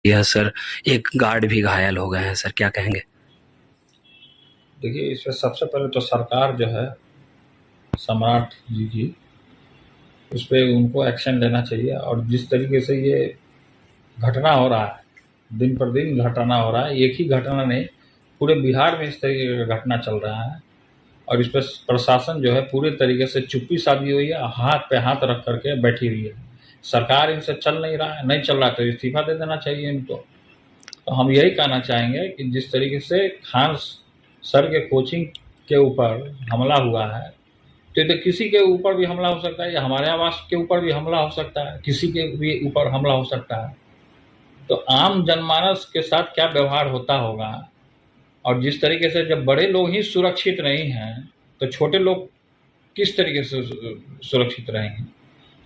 यह सर, एक गार्ड भी घायल हो गए हैं सर, क्या कहेंगे? देखिए, इसमें सबसे पहले तो सरकार जो है सम्राट जी की, उस पे उनको एक्शन लेना चाहिए। और जिस तरीके से ये घटना हो रहा है, दिन पर दिन घटना हो रहा है, एक ही घटना नहीं, पूरे बिहार में इस तरीके का घटना चल रहा है। और इस पर प्रशासन जो है पूरे तरीके से चुप्पी साधी हुई है, हाथ पे हाथ रख करके बैठी हुई है। सरकार इनसे चल नहीं रहा है, नहीं चल रहा तो इस्तीफा दे देना चाहिए इनको। तो हम यही कहना चाहेंगे कि जिस तरीके से खान सर के कोचिंग के ऊपर हमला हुआ है, तो किसी के ऊपर भी हमला हो सकता है, या हमारे आवास के ऊपर भी हमला हो सकता है, किसी के भी ऊपर हमला हो सकता है। तो आम जनमानस के साथ क्या व्यवहार होता होगा, और जिस तरीके से जब बड़े लोग ही सुरक्षित नहीं हैं, तो छोटे लोग किस तरीके से सुरक्षित रहेंगे।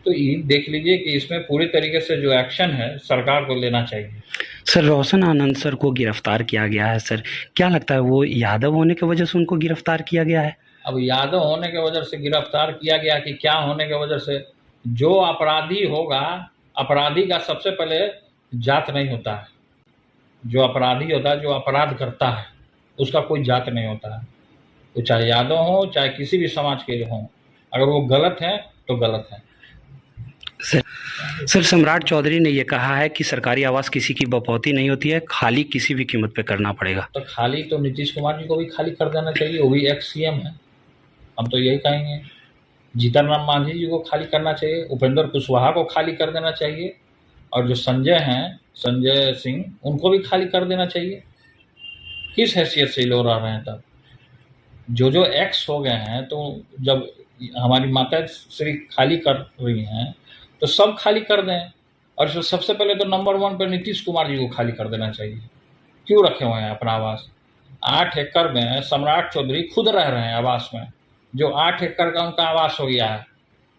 तो ये देख लीजिए कि इसमें पूरी तरीके से जो एक्शन है सरकार को लेना चाहिए। सर, रोशन आनंद सर को गिरफ्तार किया गया है सर, क्या लगता है वो यादव होने की वजह से उनको गिरफ्तार किया गया है? अब यादव होने की वजह से गिरफ्तार किया गया कि क्या होने की वजह से, जो अपराधी होगा, अपराधी का सबसे पहले जात नहीं होता है। जो अपराधी होता है, जो अपराध करता है, उसका कोई जात नहीं होता है। वो चाहे यादव हो, चाहे किसी भी समाज के हों, अगर वो गलत है तो गलत है। सर, सम्राट चौधरी ने ये कहा है कि सरकारी आवास किसी की बपौती नहीं होती है, खाली किसी भी कीमत पे करना पड़ेगा। तो खाली तो नीतीश कुमार जी को भी खाली कर देना चाहिए, वो भी एक्स सीएम है। हम तो यही कहेंगे। जीतन राम मांझी जी को खाली करना चाहिए, उपेंद्र कुशवाहा को खाली कर देना चाहिए, और जो संजय हैं, संजय सिंह, उनको भी खाली कर देना चाहिए। किस हैसियत से लोग रह रहे हैं तब? जो जो एक्स हो गए हैं, तो जब हमारी माता श्री खाली कर रही हैं, तो सब खाली कर दें। और सबसे पहले तो नंबर 1 पे नीतीश कुमार जी को खाली कर देना चाहिए। क्यों रखे हुए हैं अपना आवास? 8 एकड़ में सम्राट चौधरी खुद रह रहे हैं आवास में, जो 8 एकड़ का उनका आवास हो गया है।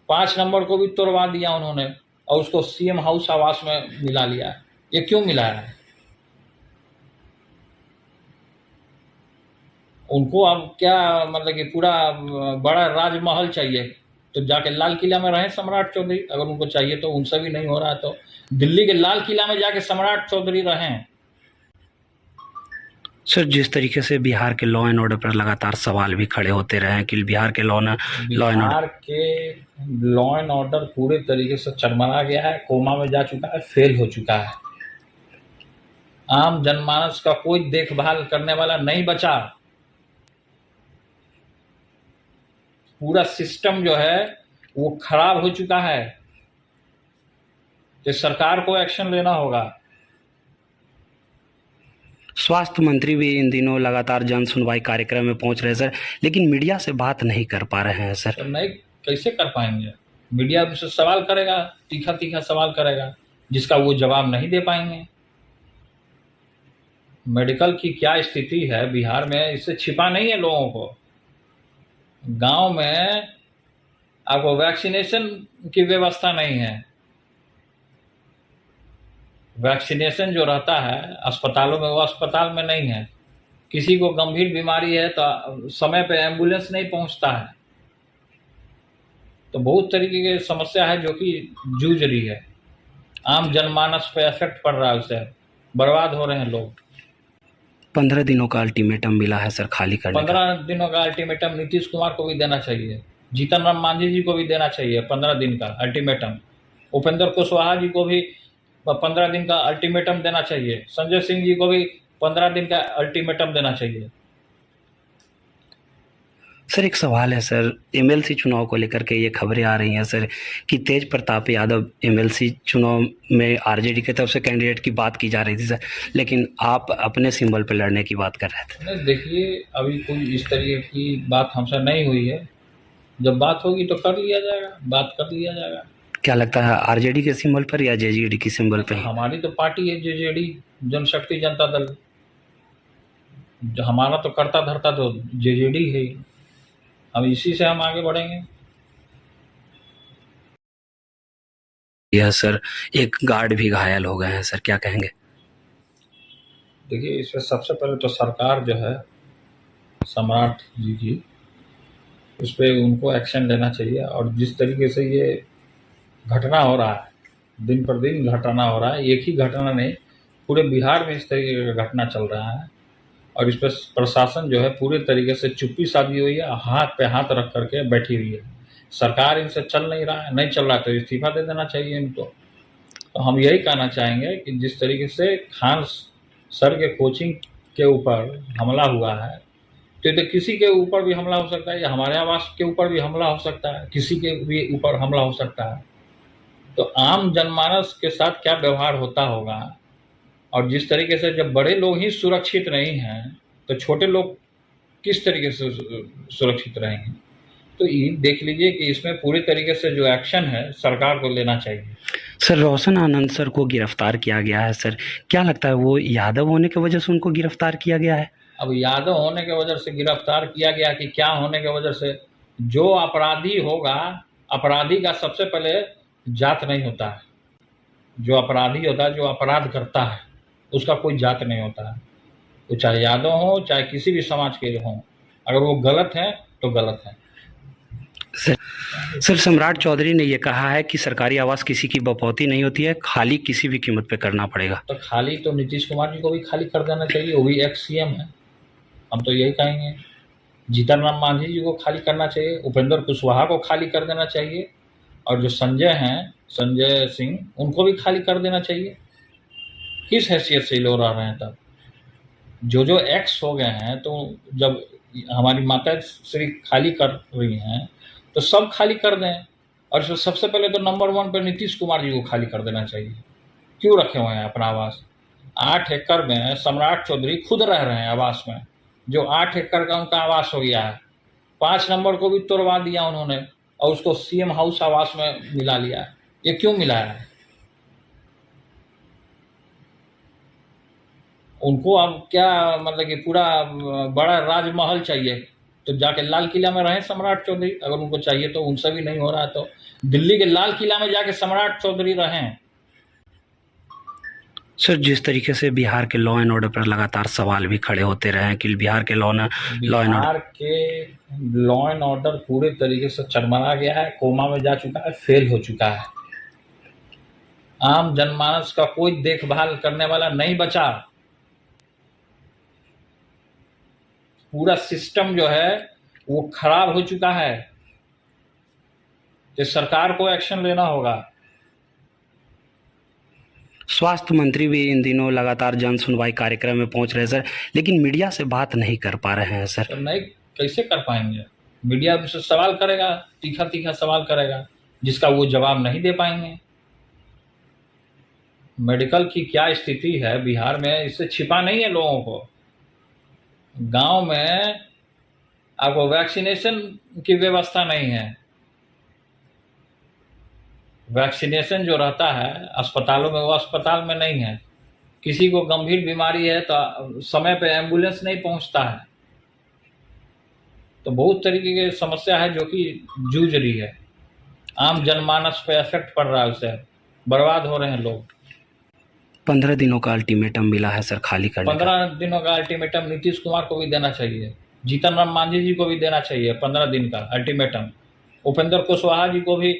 5 नंबर को भी तोड़वा दिया उन्होंने, और उसको सीएम हाउस आवास में मिला लिया है। ये क्यों मिला है? उनको अब क्या, मतलब कि पूरा बड़ा राजमहल चाहिए, तो जाके लाल किला में रहें सम्राट चौधरी, अगर उनको चाहिए तो। उनसे भी नहीं हो रहा है तो दिल्ली के लाल किला में जाके सम्राट चौधरी रहें। सर, जिस तरीके से बिहार के लॉ एंड ऑर्डर पर लगातार सवाल भी खड़े होते रहे हैं कि बिहार के लॉ एंड बिहार के लॉ एंड ऑर्डर पूरे तरीके से चरमरा गया है, कोमा में जा चुका है, फेल हो चुका है। आम जनमानस का कोई देखभाल करने वाला नहीं बचा। पूरा सिस्टम जो है वो खराब हो चुका है। तो सरकार को एक्शन लेना होगा। स्वास्थ्य मंत्री भी इन दिनों लगातार जन सुनवाई कार्यक्रम में पहुंच रहे हैं सर, लेकिन मीडिया से बात नहीं कर पा रहे हैं सर। तो नहीं, कैसे कर पाएंगे? मीडिया से सवाल करेगा, तीखा तीखा सवाल करेगा, जिसका वो जवाब नहीं दे पाएंगे। मेडिकल की क्या स्थिति है बिहार में, इससे छिपा नहीं है लोगों को। गांव में आपको वैक्सीनेशन की व्यवस्था नहीं है। वैक्सीनेशन जो रहता है अस्पतालों में, वो अस्पताल में नहीं है। किसी को गंभीर बीमारी है तो समय पे एम्बुलेंस नहीं पहुंचता है। तो बहुत तरीके की समस्या है जो कि जूझ रही है। आम जनमानस पे इफेक्ट पड़ रहा है, उससे बर्बाद हो रहे हैं लोग। 15 दिनों का अल्टीमेटम मिला है सर खाली करने का। 15 दिनों का अल्टीमेटम नीतीश कुमार को भी देना चाहिए, जीतन राम मांझी जी को भी देना चाहिए 15 दिन का अल्टीमेटम। उपेंद्र कुशवाहा जी को भी 15 दिन का अल्टीमेटम देना चाहिए। संजय सिंह जी को भी 15 दिन का अल्टीमेटम देना चाहिए। सर, एक सवाल है सर, एमएलसी चुनाव को लेकर के ये खबरें आ रही हैं सर कि तेज प्रताप यादव एमएलसी चुनाव में आरजेडी की तरफ से कैंडिडेट की बात की जा रही थी सर, लेकिन आप अपने सिंबल पर लड़ने की बात कर रहे थे। नहीं, देखिए, अभी कोई इस तरीके की बात हमसे नहीं हुई है। जब बात होगी तो कर लिया जाएगा, बात कर लिया जाएगा। क्या लगता है, आरजेडी के सिंबल पर या जेजेडी के सिंबल पर? हमारी तो पार्टी है जेजेडी, जनशक्ति जनता दल। हमारा तो करता धरता तो जेजेडी है। अब इसी से हम आगे बढ़ेंगे। यह सर, एक गार्ड भी घायल हो गए हैं सर, क्या कहेंगे? देखिए, इसमें सबसे पहले तो सरकार जो है सम्राट जी की, उस पर उनको एक्शन लेना चाहिए। और जिस तरीके से ये घटना हो रहा है, दिन पर दिन घटना हो रहा है, एक ही घटना नहीं, पूरे बिहार में इस तरीके का घटना चल रहा है और इस पर प्रशासन जो है पूरे तरीके से चुप्पी साधी हुई है, हाथ पे हाथ रख करके बैठी हुई है। सरकार इनसे चल नहीं रहा है, नहीं चल रहा तो इस्तीफा दे देना चाहिए इनको। तो हम यही कहना चाहेंगे कि जिस तरीके से खान सर के कोचिंग के ऊपर हमला हुआ है, तो किसी के ऊपर भी हमला हो सकता है, या हमारे आवास के ऊपर भी हमला हो सकता है, किसी के भी ऊपर हमला हो सकता है। तो आम जनमानस के साथ क्या व्यवहार होता होगा, और जिस तरीके से जब बड़े लोग ही सुरक्षित नहीं हैं तो छोटे लोग किस तरीके से सुरक्षित रहेंगे। तो ये देख लीजिए कि इसमें पूरी तरीके से जो एक्शन है सरकार को लेना चाहिए। सर रोशन आनंद सर को गिरफ्तार किया गया है सर, क्या लगता है वो यादव होने की वजह से उनको गिरफ्तार किया गया है? अब यादव होने की वजह से गिरफ्तार किया गया कि क्या होने की वजह से, जो अपराधी होगा, अपराधी का सबसे पहले जात नहीं होता है। जो अपराधी होता है, जो अपराध करता है, उसका कोई जात नहीं होता है। वो चाहे यादव हो, चाहे किसी भी समाज के हों, अगर वो गलत है तो गलत है। सर सम्राट चौधरी ने ये कहा है कि सरकारी आवास किसी की बपौती नहीं होती है, खाली किसी भी कीमत पे करना पड़ेगा। तो खाली तो नीतीश कुमार जी को भी खाली कर देना चाहिए, वो भी एक्स सीएम है। हम तो यही कहेंगे, जीतन राम मांझी जी को खाली करना चाहिए, उपेंद्र कुशवाहा को खाली कर देना चाहिए, और जो संजय हैं, संजय सिंह, उनको भी खाली कर देना चाहिए। किस हैसियत से लोग रह रहे हैं? तब जो एक्स हो गए हैं, तो जब हमारी माता श्री खाली कर रही हैं तो सब खाली कर दें। और सबसे पहले तो नंबर 1 पे नीतीश कुमार जी को खाली कर देना चाहिए। क्यों रखे हुए हैं अपना आवास? 8 एकड़ में सम्राट चौधरी खुद रह रहे हैं आवास में, जो 8 एकड़ का उनका आवास हो गया है। 5 नंबर को भी तोड़वा दिया उन्होंने और उसको सीएम हाउस आवास में मिला लिया है। ये क्यों मिला है? उनको अब क्या मतलब कि पूरा बड़ा राजमहल चाहिए, तो जाके लाल किला में रहें सम्राट चौधरी, अगर उनको चाहिए तो। उनसे भी नहीं हो रहा है तो दिल्ली के लाल किला में जाके सम्राट चौधरी रहें। सर जिस तरीके से बिहार के लॉ एंड ऑर्डर पर लगातार सवाल भी खड़े होते रहे हैं कि बिहार के लॉ एंड ऑर्डर पूरे तरीके से चरमरा गया है, कोमा में जा चुका है, फेल हो चुका है। आम जनमानस का कोई देखभाल करने वाला नहीं बचा। पूरा सिस्टम जो है वो खराब हो चुका है। तो सरकार को एक्शन लेना होगा। स्वास्थ्य मंत्री भी इन दिनों लगातार जन सुनवाई कार्यक्रम में पहुंच रहे हैं सर, लेकिन मीडिया से बात नहीं कर पा रहे हैं सर। तो नहीं, कैसे कर पाएंगे? मीडिया से सवाल करेगा, तीखा तीखा सवाल करेगा, जिसका वो जवाब नहीं दे पाएंगे। मेडिकल की क्या स्थिति है बिहार में, इससे छिपा नहीं है लोगों को। गांव में आपको वैक्सीनेशन की व्यवस्था नहीं है। वैक्सीनेशन जो रहता है अस्पतालों में, वो अस्पताल में नहीं है। किसी को गंभीर बीमारी है तो समय पे एम्बुलेंस नहीं पहुंचता है। तो बहुत तरीके की समस्या है जो कि जूझ रही है। आम जनमानस पे इफेक्ट पड़ रहा है, उससे बर्बाद हो रहे हैं लोग। 15 दिनों का अल्टीमेटम मिला है सर खाली करने 15 दिनों का अल्टीमेटम नीतीश कुमार को भी देना चाहिए, जीतन राम मांझी जी को भी देना चाहिए 15 दिन का अल्टीमेटम, उपेंद्र कुशवाहा जी को भी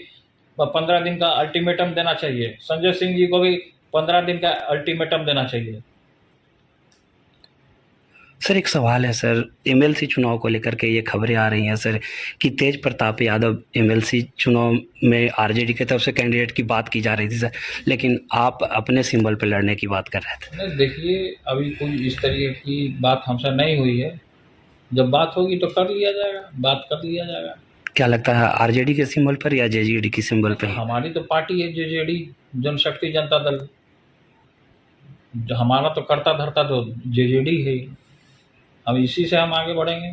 15 दिन का अल्टीमेटम देना चाहिए, संजय सिंह जी को भी 15 दिन का अल्टीमेटम देना चाहिए। सर एक सवाल है सर, एमएलसी चुनाव को लेकर के ये खबरें आ रही हैं सर कि तेज प्रताप यादव एमएलसी चुनाव में आरजेडी की तरफ से कैंडिडेट की बात की जा रही थी सर, लेकिन आप अपने सिंबल पर लड़ने की बात कर रहे थे। नहीं, देखिए अभी कोई इस तरीके की बात हमसे नहीं हुई है। जब बात होगी तो कर लिया जाएगा, बात कर लिया जाएगा। क्या लगता है आरजेडी के सिंबल पर या जेजेडी के सिंबल पर? हमारी तो पार्टी है जेजेडी, जनशक्ति जनता दल। हमारा तो करता धरता तो जेजेडी है। अब इसी से हम आगे बढ़ेंगे।